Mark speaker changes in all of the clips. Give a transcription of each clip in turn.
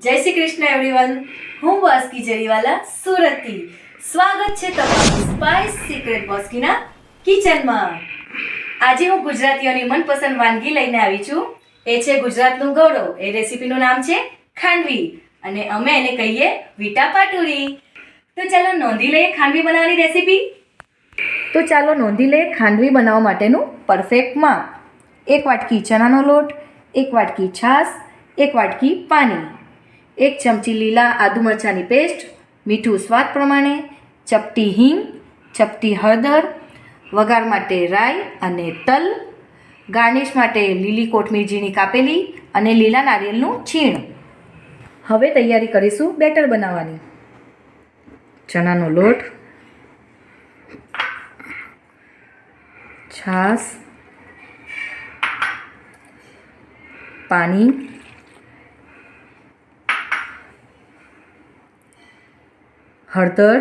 Speaker 1: જય શ્રી કૃષ્ણ એવરીવન, હું વાસ્કી જરીવાલા સુરતથી. સ્વાગત છે તમારું સ્પાઇસ સિક્રેટ વાસ્કીના કિચનમાં. આજે હું ગુજરાતીઓની મનપસંદ વાનગી લઈને આવી છું. એ છે ગુજરાતનું ગૌરવ. એ રેસીપીનું નામ છે ખાંડવી અને અમે એને કહીએ વીટા પાટુરી. તો ચાલો નોંધી લઈએ ખાંડવી બનાવવાની રેસીપી. તો ચાલો નોંધી લઈએ ખાંડવી બનાવવા માટેનું પરફેક્ટ માપ. 1 વાટકી ચણાનો લોટ, 1 વાટકી છાશ, 1 વાટકી પાણી, 1 ચમચી લીલા આદુ મરચાંની પેસ્ટ, મીઠું સ્વાદ પ્રમાણે, ચપટી હિંગ, ચપટી હળદર, વઘાર માટે રાઈ અને તલ, ગાર્નિશ માટે લીલી કોથમીર ઝીણી કાપેલી અને લીલા નારિયેળનું છીણ. હવે તૈયારી કરીશું બેટર બનાવવાની. ચણાનો લોટ, છાશ, પાણી, હળદર,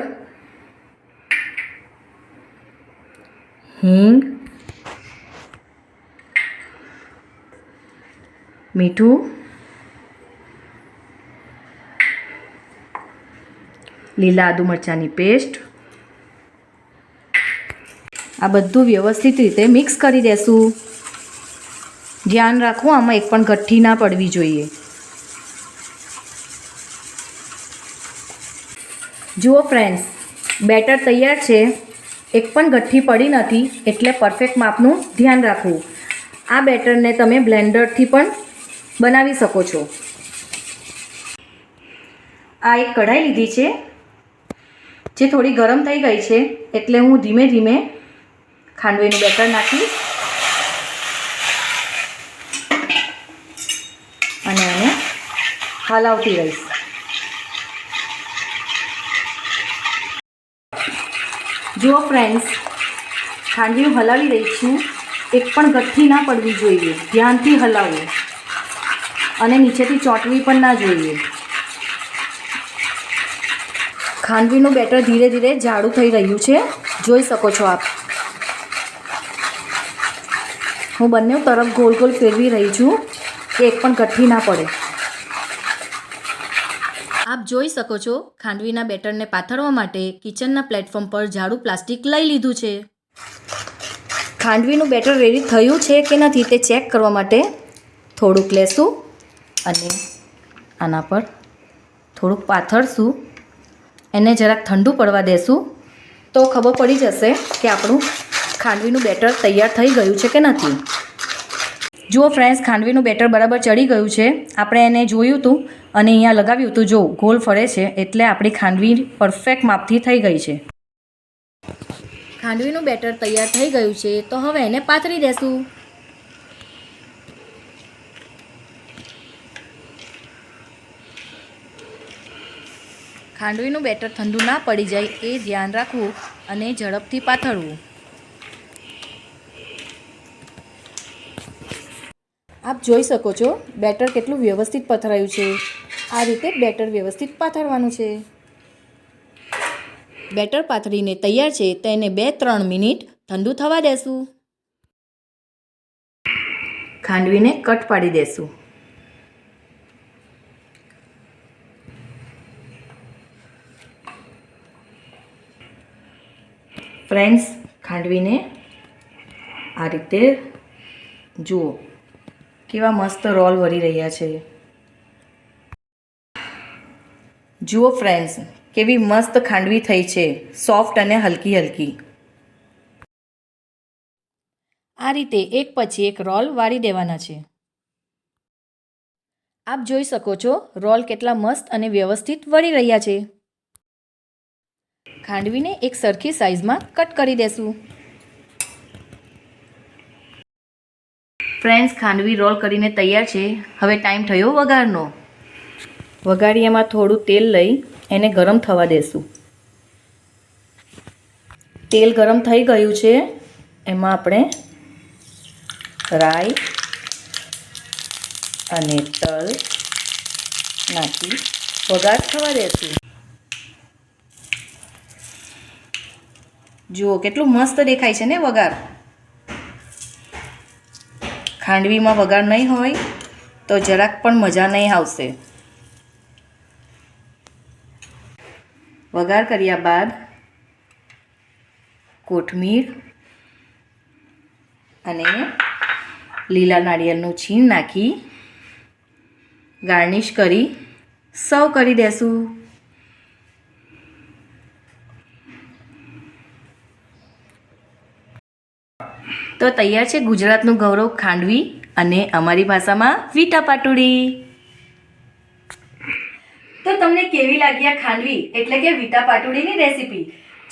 Speaker 1: હિંગ, મીઠું, લીલા આદુ મરચાંની પેસ્ટ. આ બધું વ્યવસ્થિત રીતે મિક્સ કરી દેશું. ધ્યાન રાખવું આમાં એક પણ ગઠ્ઠી ના પડવી જોઈએ. જુઓ ફ્રેન્ડ્સ, બેટર તૈયાર છે. એક પણ ગઠ્ઠી પડી નથી, એટલે પરફેક્ટ માપનું ધ્યાન રાખવું. આ બેટરને તમે બ્લેન્ડરથી પણ બનાવી શકો છો. આ એક કઢાઈ લીધી છે જે થોડી ગરમ થઈ ગઈ છે, એટલે હું ધીમે ધીમે ખાંડવીનું બેટર નાખીશ અને એને હલાવતી રહીશ. જુઓ ફ્રેન્ડ્સ, ખાંડવી હું હલાવી રહી છું. એક પણ ગઠ્ઠી ના પડવી જોઈએ. ધ્યાનથી હલાવવું અને નીચેથી ચોંટવી પણ ના જોઈએ. ખાંડવીનું બેટર ધીરે ધીરે જાડું થઈ રહ્યું છે, જોઈ શકો છો આપ. હું બંને તરફ ગોલ ગોલ ફેરવી રહી છું કે એક પણ ગઠ્ઠી ના પડે. આપ જોઈ શકો છો, ખાંડવીના બેટરને પાથરવા માટે કિચનના પ્લેટફોર્મ પર જાડું પ્લાસ્ટિક લઈ લીધું છે. ખાંડવીનું બેટર રેડી થયું છે કે નથી તે ચેક કરવા માટે થોડુંક લેશું અને આના પર થોડુંક પાથરશું. એને જરાક ઠંડુ પડવા દેશું તો ખબર પડી જશે કે આપણું ખાંડવીનું બેટર તૈયાર થઈ ગયું છે કે નથી. જુઓ ફ્રેન્ડ્સ, ખાંડવીનું બેટર બરાબર ચડી ગયું છે. આપણે એને જોયું હતું અને અહીંયા લગાવ્યું હતું. જો ગોલ ફરે છે એટલે આપણી ખાંડવી પરફેક્ટ માપથી થઈ ગઈ છે. ખાંડવીનું બેટર તૈયાર થઈ ગયું છે, તો હવે એને પાથરી દેશું. ખાંડવીનું બેટર ઠંડુ ના પડી જાય એ ધ્યાન રાખવું અને ઝડપથી પાથરવું. આપ જોઈ શકો છો બેટર કેટલું વ્યવસ્થિત પથરાયું છે. આ રીતે બેટર વ્યવસ્થિત પાથરવાનું છે. બેટર પાથરીને તૈયાર છે, તો એને 2-3 મિનિટ ઠંડુ થવા દેશું. ખાંડવીને કટ પાડી દેશું. ફ્રેન્ડ્સ, ખાંડવીને આ રીતે જુઓ કેવા મસ્ત રોલ વળી રહ્યા છે. જુઓ ફ્રેન્ડ્સ, કેવી મસ્ત ખાંડવી થઈ છે, સોફ્ટ અને હલકી હલકી. આ રીતે એક પછી એક રોલ વાળી દેવાના છે. આપ જોઈ શકો છો રોલ કેટલા મસ્ત અને વ્યવસ્થિત વળી રહ્યા છે. ખાંડવીને એક સરખી સાઈઝમાં કટ કરી દેશું. ફ્રેન્ડ્સ, ખાંડવી રોલ કરીને તૈયાર છે. હવે ટાઈમ થયો વઘારનો. વઘારીયામાં થોડું તેલ લઈ એને ગરમ થવા દેશું. તેલ ગરમ થઈ ગયું છે, એમાં આપણે રાઈ અને તલ નાખી વઘાર થવા દેશું. જુઓ કેટલું મસ્ત દેખાય છે ને વઘાર. ખાંડવીમાં વઘાર નહીં હોય તો જરાક પણ મજા નહીં આવશે. વઘાર કર્યા બાદ કોથમીર અને લીલા નાળિયેરનું છીણ નાખી ગાર્નિશ કરી સર્વ કરી દેશું. તો તૈયાર છે ગુજરાતનું ગૌરવ ખાંડવી અને અમારી ભાષામાં વીટા પાટુડી. તો તમને કેવી લાગી આ ખાંડવી એટલે કે વીટા પાટુડીની રેસીપી?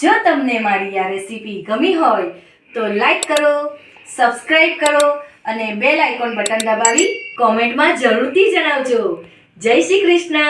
Speaker 1: જો તમને મારી આ રેસીપી ગમી હોય તો લાઈક કરો, સબસ્ક્રાઈબ કરો અને બેલ આઇકોન બટન દબાવી કોમેન્ટમાં જરૂરથી જણાવજો. જય શ્રી કૃષ્ણ.